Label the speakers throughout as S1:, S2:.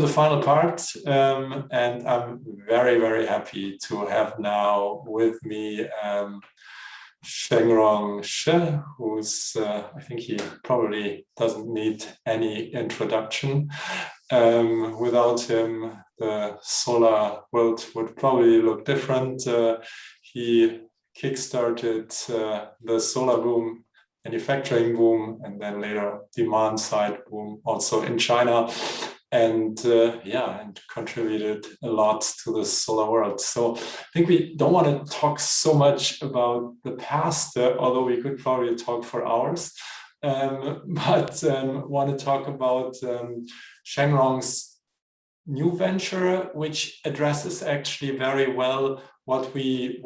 S1: the final part, and I'm very, very happy to have now with me Zhengrong Shi, who's, I think he probably doesn't need any introduction. Without him, the solar world would probably look different. He kickstarted the solar boom, manufacturing boom, and then later demand side boom also in China. And and contributed a lot to the solar world. So I think we don't want to talk so much about the past, although we could probably talk for hours, but want to talk about Zhengrong's new venture, which addresses actually very well what we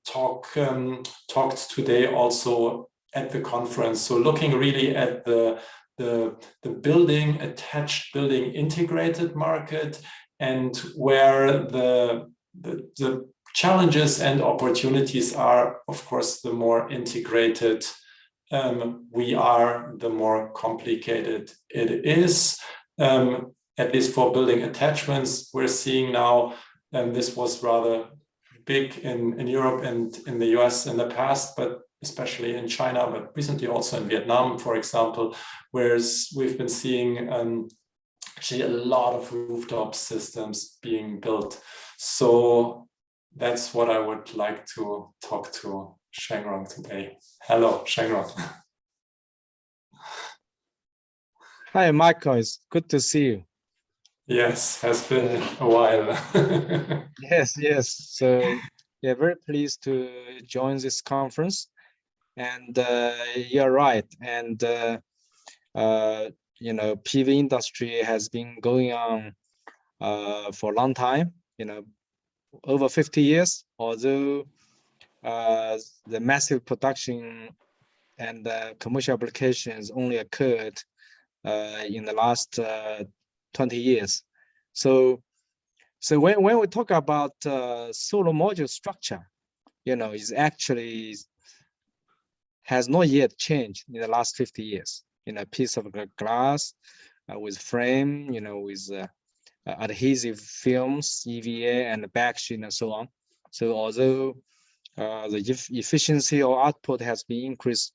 S1: talked today also at the conference. So looking really at the attached building integrated market, and where the challenges and opportunities are, of course, the more integrated we are, the more complicated it is. At least for building attachments, we're seeing now, and this was rather big in Europe and in the US in the past, but especially in China, but recently also in Vietnam, for example, whereas we've been seeing actually a lot of rooftop systems being built. So that's what I would like to talk to Zhengrong today. Hello, Zhengrong.
S2: Hi, Michael. It's good to see you.
S1: Yes, has been a while.
S2: Yes. So, yeah, very pleased to join this conference. And you're right. And PV industry has been going on for a long time. Over 50 years. Although the massive production and commercial applications only occurred in the last 20 years. So when we talk about solar module structure, is actually has not yet changed in the last 50 years. A piece of glass with frame, with adhesive films, EVA, and the backsheet, and so on. So although the efficiency or output has been increased,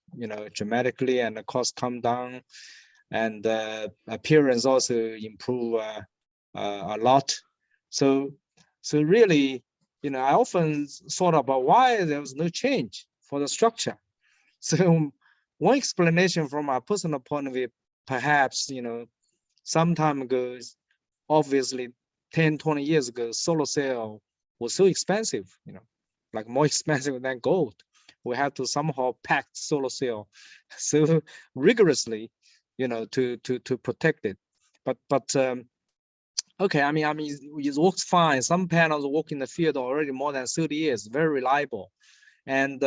S2: dramatically, and the cost come down, and appearance also improve a lot. So really, I often thought about why there was no change for the structure. So one explanation from my personal point of view, perhaps, some time ago, obviously 10, 20 years ago, solar cell was so expensive, like more expensive than gold. We had to somehow pack solar cell so rigorously, to protect it. But okay, I mean, it works fine. Some panels work in the field already more than 30 years, very reliable. And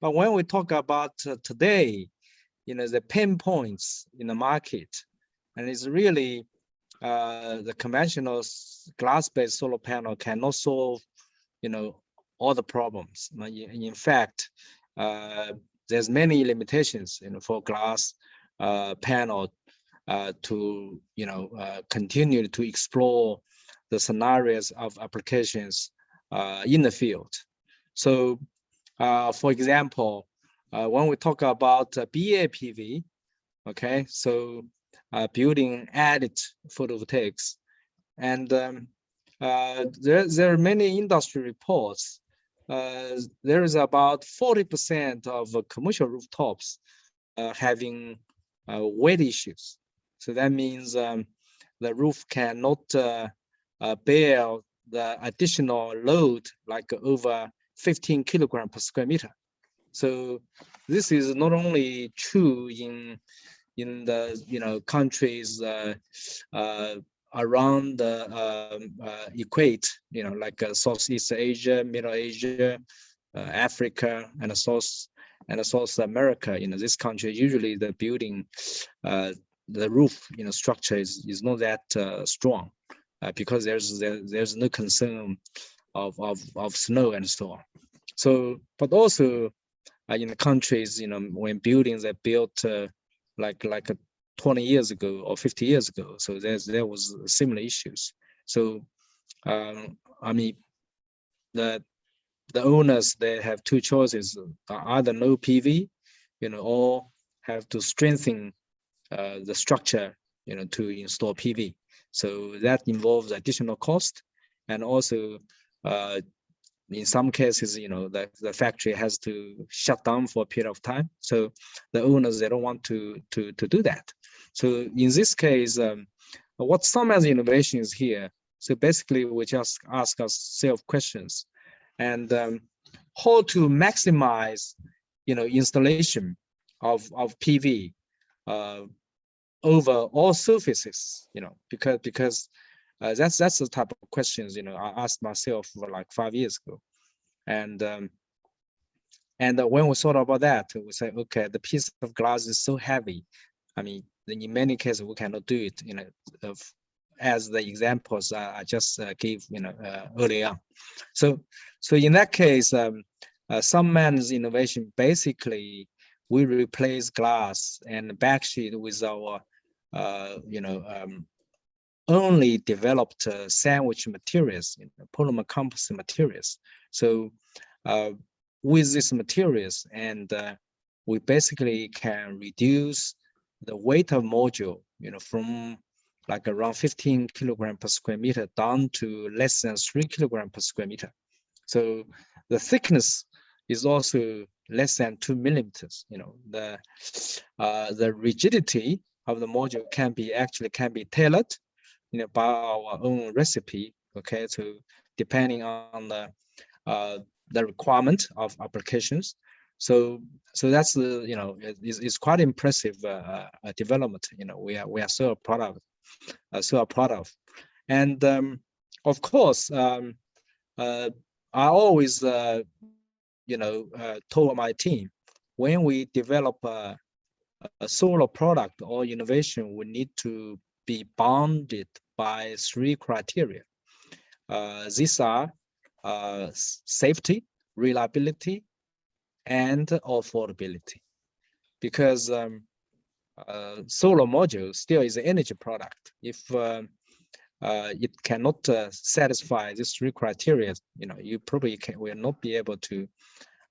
S2: but when we talk about today, the pain points in the market, and it's really the conventional glass-based solar panel cannot solve, all the problems. In fact, there's many limitations, for glass panel to continue to explore the scenarios of applications in the field. So for example, when we talk about BIPV, okay, so building added photovoltaics, and there are many industry reports. There is about 40% of commercial rooftops having weight issues. So that means the roof cannot bear the additional load, like over 15 kilograms per square meter. So this is not only true in the countries around the equator, like Southeast Asia, Middle Asia, Africa, and South America. This country, usually the building, the roof, structure is not that strong, because there's no concern of snow and so on. So, but also in the countries, when buildings are built like 20 years ago or 50 years ago. So there was similar issues. So I mean, the owners, they have two choices: either no PV, or have to strengthen the structure, to install PV. So that involves additional cost, and also in some cases, the factory has to shut down for a period of time. So the owners, they don't want to do that. So in this case, what Sunman's innovation is here. So basically, we just ask ourselves questions, and how to maximize, installation of PV over all surfaces, because that's the type of questions, I asked myself for like 5 years ago. And when we thought about that, we said, okay, the piece of glass is so heavy. I mean, in many cases, we cannot do it, as the examples I just gave, early on. So in that case, Sunman's innovation, basically, we replace glass and backsheet with our, only developed sandwich materials, polymer composite materials. So with these materials, and we basically can reduce the weight of module, from like around 15 kilogram per square meter down to less than 3 kilogram per square meter. So the thickness is also less than 2 millimeters. The rigidity of the module can be tailored, by our own recipe. Okay, so depending on the requirement of applications. So that's it's quite impressive development. We are so proud of, and of course, I always told my team, when we develop a solar product or innovation, we need to be bounded by 3 criteria. These are safety, reliability, and affordability. Because solar module still is an energy product. If it cannot satisfy these 3 criteria, you probably will not be able to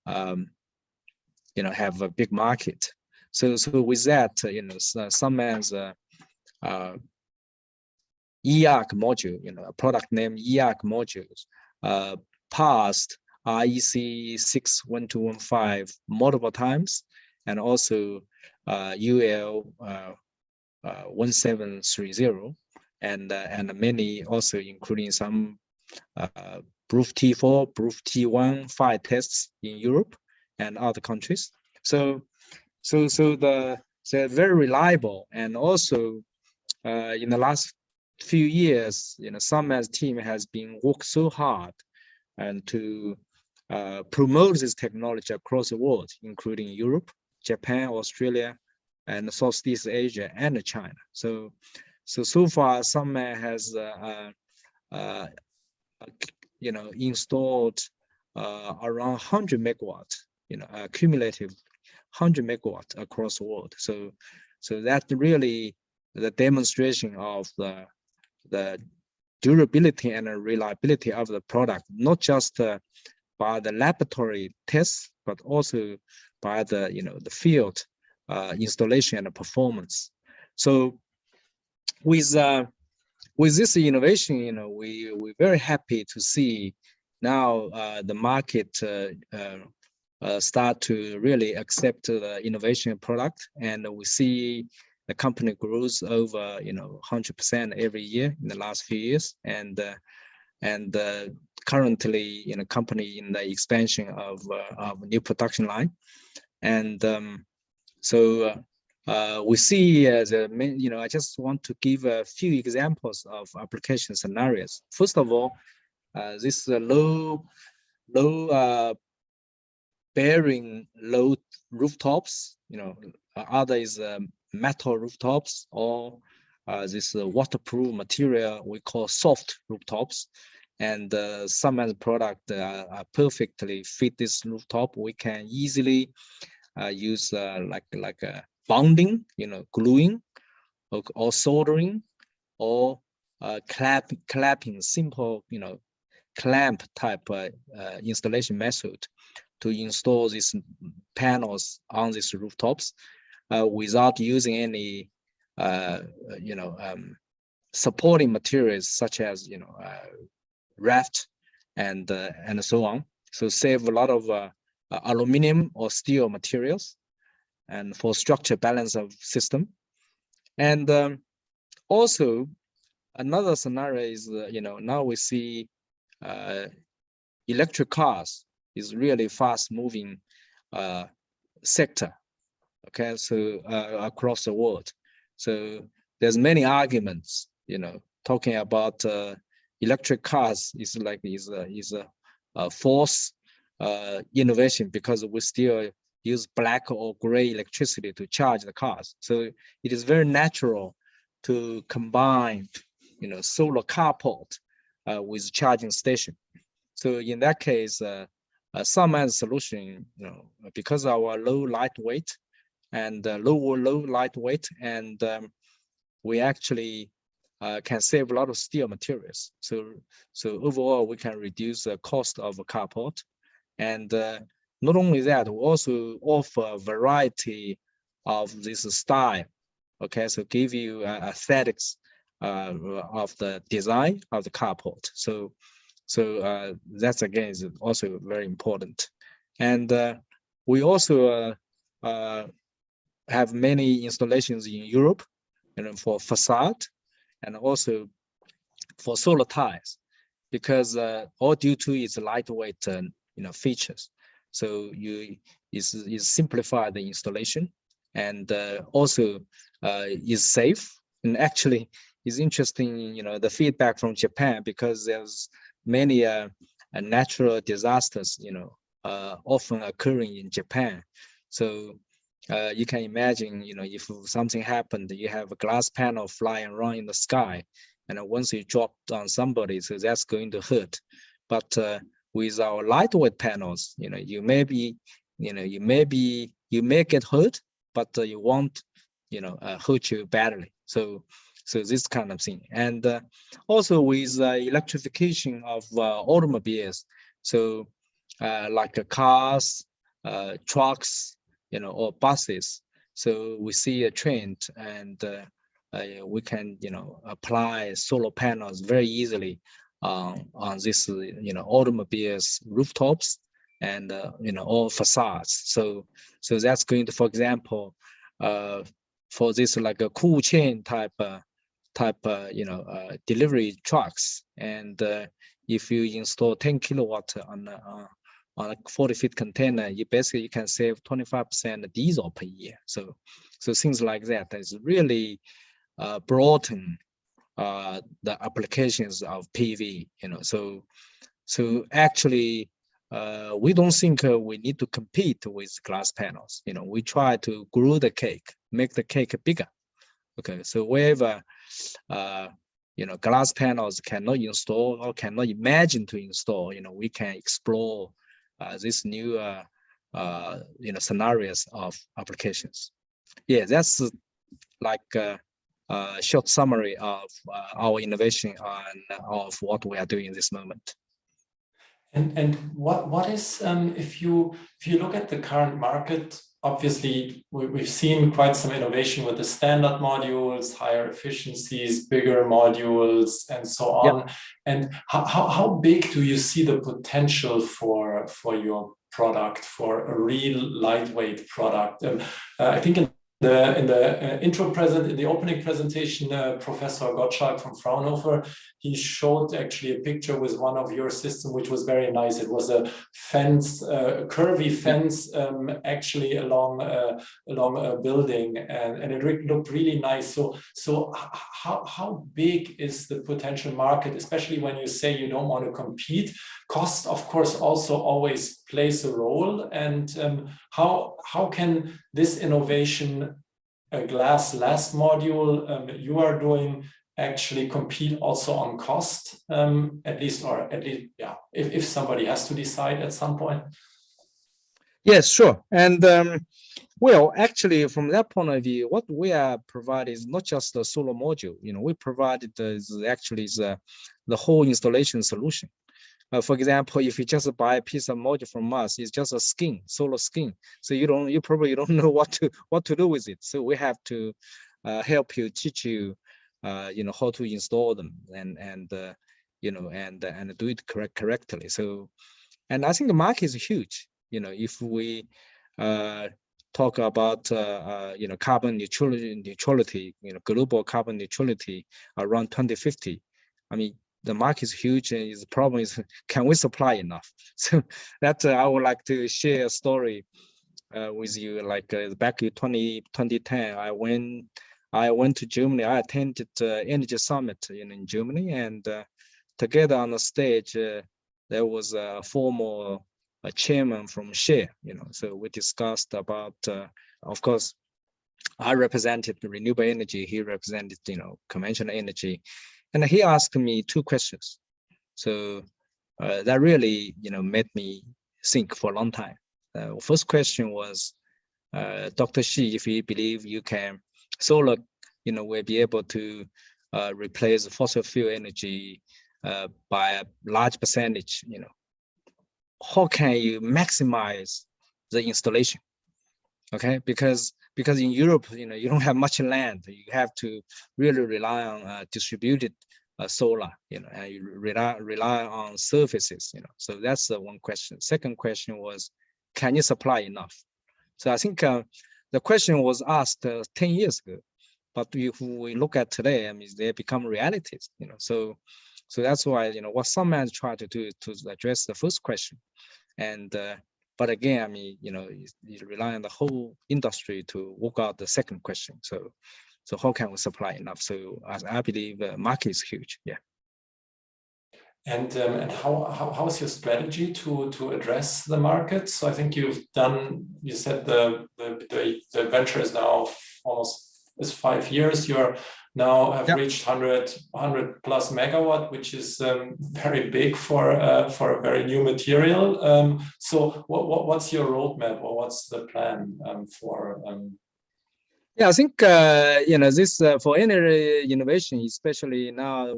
S2: have a big market. So with that, Sunman's eArc module, a product named eArc modules, passed REC 61215 multiple times, and also UL 1730, and many also, including some Proof T4, Proof T1 fire tests in Europe and other countries. So they're very reliable, and also in the last few years, Sunman's team has been worked so hard and to promote this technology across the world, including Europe, Japan, Australia, and Southeast Asia, and China. So far, Sunman has installed around 100 megawatt, cumulative 100 megawatt across the world. So that's really the demonstration of the durability and reliability of the product, not just by the laboratory tests, but also by the the field installation and performance. So with this innovation, we're very happy to see now the market start to really accept the innovation product, and we see the company grows over 100% every year in the last few years, and currently company in the expansion of new production line, and we see I just want to give a few examples of application scenarios. First of all, this low bearing load rooftops, other is metal rooftops, or this waterproof material we call soft rooftops, and some product perfectly fit this rooftop. We can easily use like a bonding, gluing, or soldering, or clapping, simple, clamp type installation method to install these panels on these rooftops without using any supporting materials such as raft and so on. So save a lot of aluminum or steel materials, and for structure balance of system. And also another scenario is now we see electric cars is really fast moving sector, okay, so across the world. So there's many arguments, talking about electric cars is a false innovation, because we still use black or gray electricity to charge the cars. So it is very natural to combine, solar carport with charging station. So in that case, Sunman solution, because of our low lightweight and low lightweight, and we actually can save a lot of steel materials. So overall, we can reduce the cost of a carport. And not only that, we also offer a variety of this style. Okay, so give you aesthetics of the design of the carport. So that's again is also very important. And we also have many installations in Europe, for facade and also for solar tiles, because all due to its lightweight features. So you simplify the installation, and also is safe. And actually is interesting, the feedback from Japan, because there's many natural disasters, often occurring in Japan. So you can imagine, if something happened, you have a glass panel flying around in the sky, and once you drop on somebody, so that's going to hurt. But with our lightweight panels, you may get hurt, but you won't, hurt you badly. So this kind of thing. And also with electrification of automobiles, so like cars, trucks, or buses. So we see a trend, and we can, apply solar panels very easily on this, automobiles rooftops and all facades. So that's going to, for example, for this like a cool chain type delivery trucks, and if you install 10 kilowatt on a 40-feet container, you can save 25% diesel per year. So things like that is really broaden the applications of PV. So actually, we don't think we need to compete with glass panels. We try to grow the cake, make the cake bigger. Okay, so wherever glass panels cannot install or cannot imagine to install, we can explore these new scenarios of applications. Yeah, that's like a short summary of our innovation and of what we are doing in this moment.
S1: And what is if you look at the current market, obviously we've seen quite some innovation with the standard modules, higher efficiencies, bigger modules, and so on. Yep. And how big do you see the potential for your product, for a real lightweight product? I think in the opening presentation, Professor Gottschalk from Fraunhofer, he showed actually a picture with one of your systems, which was very nice. It was a fence, curvy fence, actually along a building, and it looked really nice. So how big is the potential market, especially when you say you don't want to compete? Cost, of course, also always plays a role. And how can this innovation, a glass-less module you are doing, actually compete also on cost, at least, yeah, if somebody has to decide at some point?
S2: Yes, sure. And well, actually, from that point of view, what we are providing is not just the solar module. We provided the whole installation solution. For example, if you just buy a piece of module from us, it's just a skin, solar skin. So you probably don't know what to do with it. So we have to help you, teach you, how to install them and do it correctly. So, and I think the market is huge. If we talk about carbon neutrality, global carbon neutrality around 2050. I mean, the market is huge, and the problem is, can we supply enough? So that I would like to share a story with you. Like back in 2010, I went to Germany. I attended Energy Summit in Germany, and together on the stage, there was a former chairman from Share. So we discussed about, of course, I represented the renewable energy. He represented, conventional energy. And he asked me two questions. So that really, made me think for a long time. First question was, Dr. Shi, if you believe solar, will be able to replace fossil fuel energy by a large percentage, how can you maximize the installation? Okay, because in Europe, you don't have much land. You have to really rely on distributed solar, and you rely on surfaces, So that's the one question. Second question was, can you supply enough? So I think the question was asked 10 years ago, but if we look at today, I mean, they become realities, So that's why, what Sunman tried to do to address the first question, and but again, I mean, you rely on the whole industry to work out the second question. So how can we supply enough? So I believe the market is huge. Yeah.
S1: And how is your strategy to address the market? So I think you said the venture is now almost 5 years. You're now have reached 100 plus megawatt, which is very big for a very new material. So what's your roadmap, or what's the plan for?
S2: Yeah, I think this for any innovation, especially now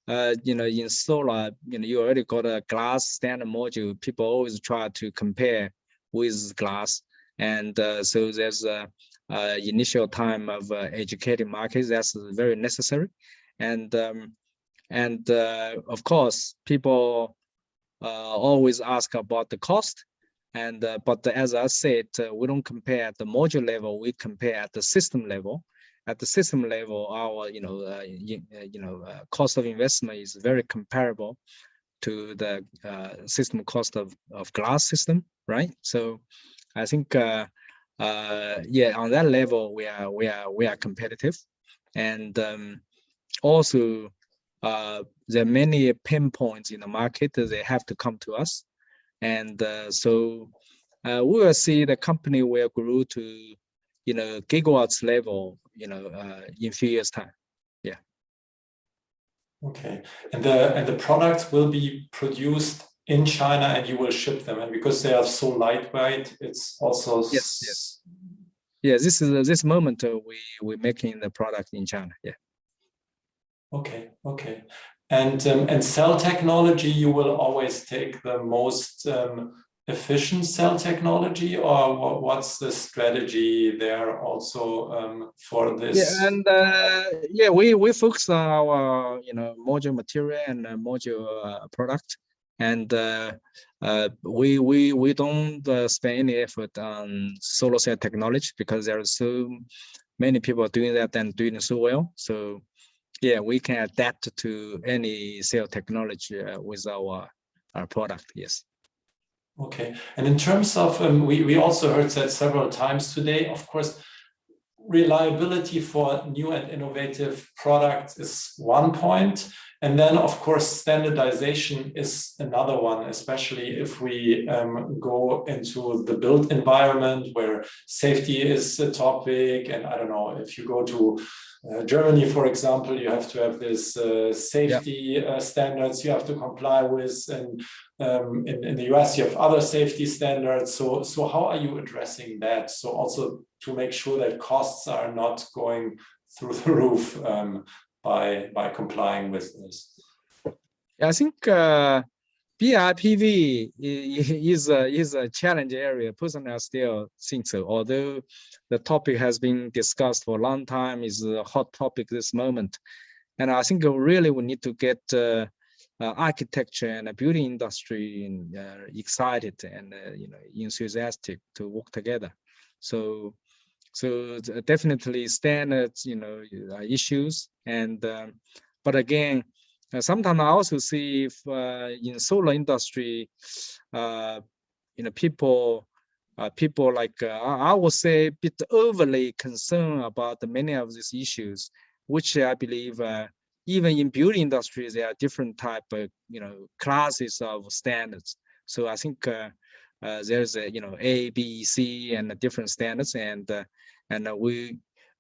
S2: in solar, you already got a glass standard module. People always try to compare with glass, and so there's a initial time of educating markets. That's very necessary, and of course, people always ask about the cost. And but as I said, we don't compare at the module level. We compare at the system level. At the system level, our cost of investment is very comparable to the system cost of glass system, right? So I think on that level we are competitive, and also there are many pain points in the market that they have to come to us. And so we will see the company will grow to, gigawatts level, in a few years' time. Yeah.
S1: Okay, and the products will be produced in China, and you will ship them, and because they are so lightweight, it's also
S2: yes. Yeah, this moment we're making the product in China. Yeah.
S1: Okay. And cell technology, you will always take the most efficient cell technology, or what's the strategy there also for this?
S2: Yeah, and we focus on our module material and module product, and we don't spend any effort on solar cell technology, because there are so many people doing that and doing it so well. So yeah, we can adapt to any cell technology with our product. Yes.
S1: Okay, and in terms of we also heard that several times today, of course, reliability for new and innovative products is one point, and then of course standardization is another one, especially if we go into the built environment where safety is a topic. And I don't know, if you go to Germany, for example, you have to have this safety standards you have to comply with, and in the US you have other safety standards. So how are you addressing that? So also to make sure that costs are not going through the roof by complying with this.
S2: I think BIPV is a challenge area. Personally, I still think so. Although the topic has been discussed for a long time, is a hot topic this moment, and I think really we need to get architecture and the building industry excited and enthusiastic to work together. So definitely standards, issues, and but again. Sometimes I also see if in solar industry, people like I would say a bit overly concerned about many of these issues, which I believe even in building industry there are different type of classes of standards. So I think there's A, B, C, and different standards, and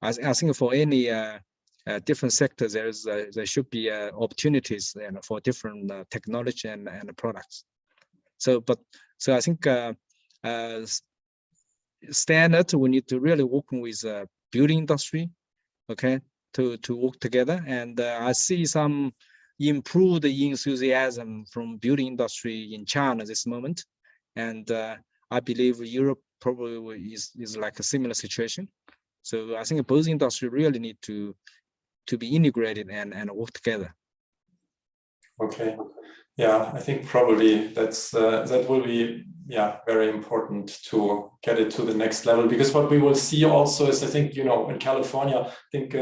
S2: I think for any different sectors, there should be opportunities for different technology and products. So I think standard we need to really work with building industry, okay, to work together. And I see some improved enthusiasm from building industry in China this moment, and I believe Europe probably is like a similar situation. So I think both industry really need to be integrated and work together.
S1: Okay, yeah, I think probably that will be very important to get it to the next level, because what we will see also is, I think, in California, I think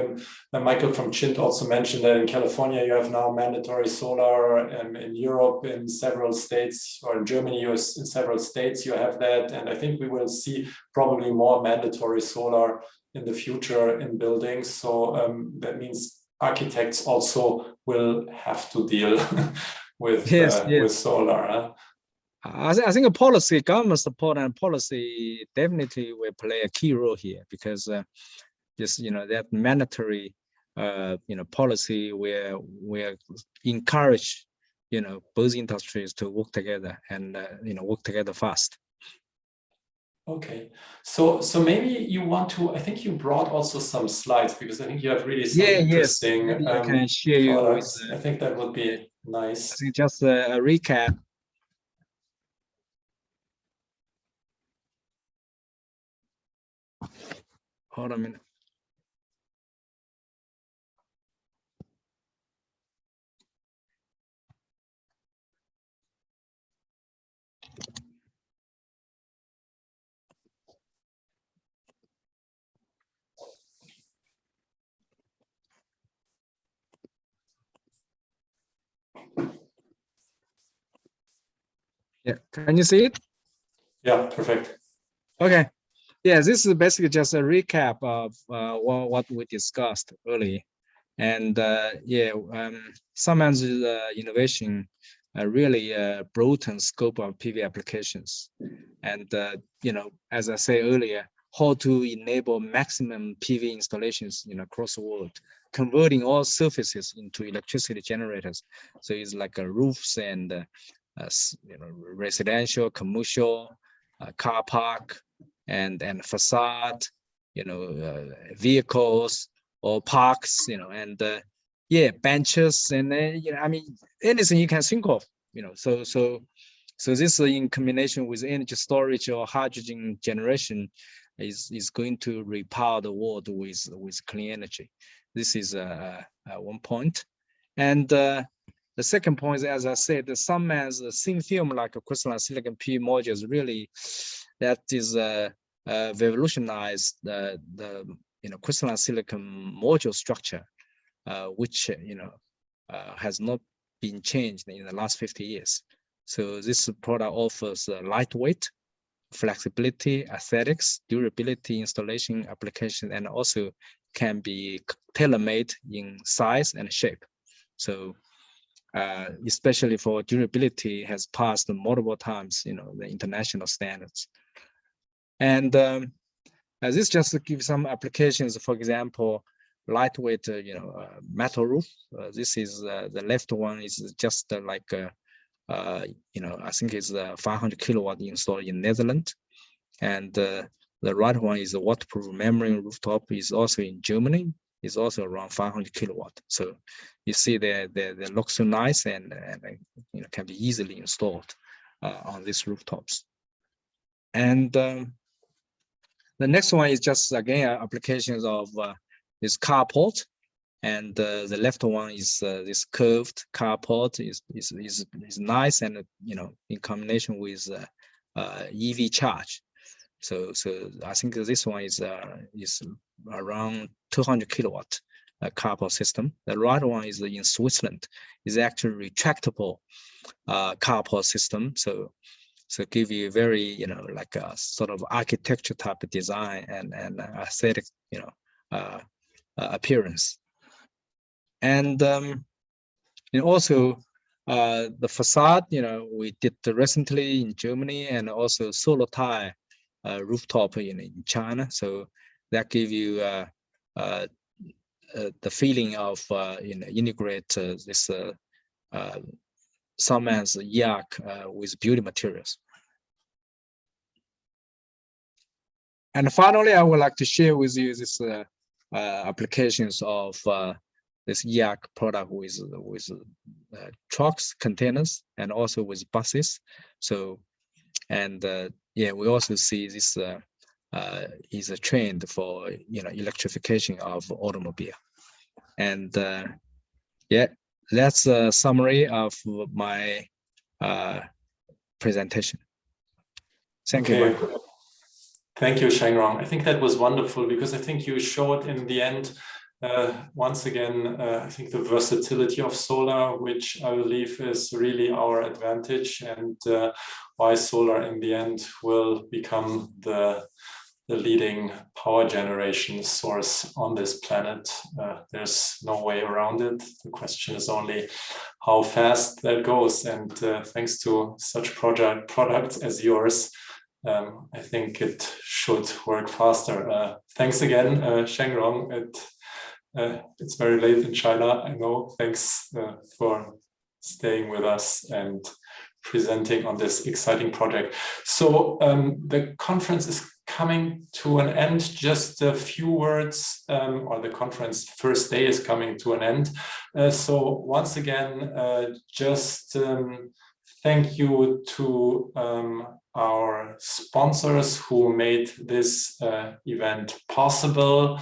S1: Michael from Chint also mentioned that in California you have now mandatory solar, in Europe in several states, or in Germany in several states you have that, and I think we will see probably more mandatory solar in the future in buildings. So that means architects also will have to deal with with solar.
S2: I think a policy, government support and policy definitely will play a key role here, because that mandatory policy will encourage both industries to work together and work together fast.
S1: Okay, so maybe you want to, I think you brought also some slides, because I think you have really some interesting
S2: maybe I can share
S1: products.
S2: you with,
S1: I think that would be nice.
S2: I think just a recap. Hold on a minute. Yeah, can you see it?
S1: Yeah, perfect.
S2: Okay. Yeah, this is basically just a recap of what we discussed earlier. And Sunman's innovation really broaden scope of PV applications. And as I said earlier, how to enable maximum PV installations across the world, converting all surfaces into electricity generators. So it's like roofs and residential, commercial, car park, and facade, vehicles or parks, and benches, and I mean anything you can think of, so this in combination with energy storage or hydrogen generation is going to repower the world with clean energy. This is one point. And the second point is, as I said, the Sunman's thin film like a crystalline silicon PV modules really that is revolutionized the crystalline silicon module structure, which has not been changed in the last 50 years. So this product offers lightweight, flexibility, aesthetics, durability, installation, application, and also can be tailor-made in size and shape. So especially for durability, has passed multiple times, the international standards. And this just to give some applications. For example, lightweight, metal roof. This is the left one is just like I think it's 500 kilowatt installed in Netherlands, and the right one is a waterproof membrane rooftop, is also in Germany. Is also around 500 kilowatt. So you see they look so nice and can be easily installed on these rooftops. And the next one is just again applications of this carport, and the left one is this curved carport is nice, and in combination with EV charge. So I think this one is around 200 kilowatt carport system. The right one is in Switzerland. Is actually retractable carport system. So give you very like a sort of architecture type of design and aesthetic appearance. And also the facade, we did recently in Germany, and also solar tile rooftop in China. So that give you the feeling of integrate this Sunman's eArc with building materials. And finally, I would like to share with you this applications of this eArc product with trucks, containers, and also with buses. So, and yeah, we also see this is a trend for electrification of automobile. And yeah, that's a summary of my presentation. Thank you.
S1: Thank you, Zhengrong. I think that was wonderful, because I think you showed in the end, once again, I think the versatility of solar, which I believe is really our advantage, and why solar in the end will become the leading power generation source on this planet. There's no way around it. The question is only how fast that goes. And thanks to such products as yours, I think it should work faster. Thanks again, Zhengrong. It's very late in China, I know. Thanks for staying with us and presenting on this exciting project. So the conference is coming to an end. Just a few words, or the conference first day is coming to an end. So once again, just thank you to our sponsors who made this event possible.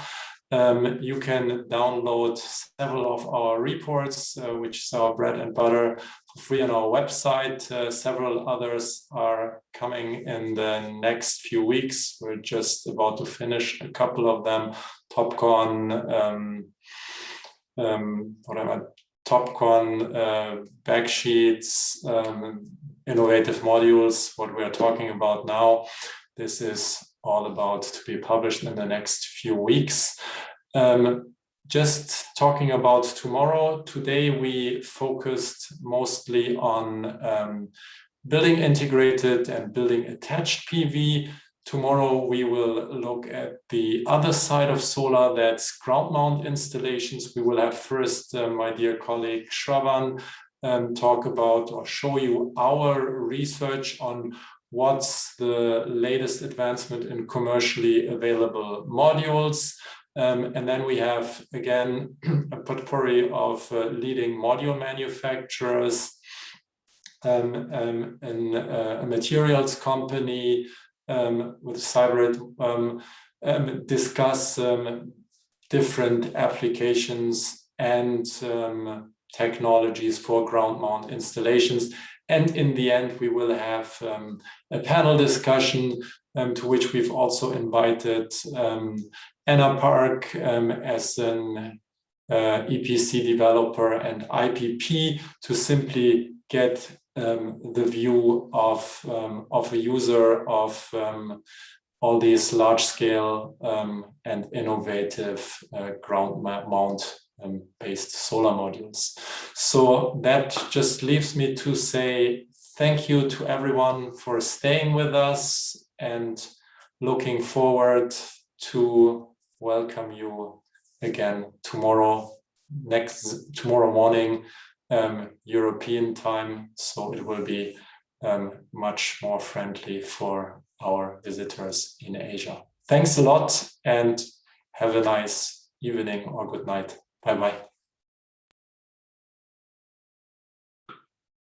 S1: You can download several of our reports, which is our bread and butter, for free on our website. Several others are coming in the next few weeks. We're just about to finish a couple of them. TopCon, backsheets, innovative modules, what we're talking about now. This is all about to be published in the next few weeks. Just talking about tomorrow. Today we focused mostly on building integrated and building attached PV. Tomorrow we will look at the other side of solar, that's ground mount installations. We will have first my dear colleague Shravan talk about or show you our research on what's the latest advancement in commercially available modules. And then we have, again, a potpourri of leading module manufacturers, and a materials company with Cybrid, discuss different applications and technologies for ground mount installations. And in the end, we will have a panel discussion to which we've also invited Anna Park as an EPC developer and IPP to simply get the view of a user of all these large-scale and innovative ground mount based solar modules. So that just leaves me to say thank you to everyone for staying with us, and looking forward to welcome you again tomorrow morning, European time. So it will be much more friendly for our visitors in Asia. Thanks a lot and have a nice evening or good night. Bye-bye.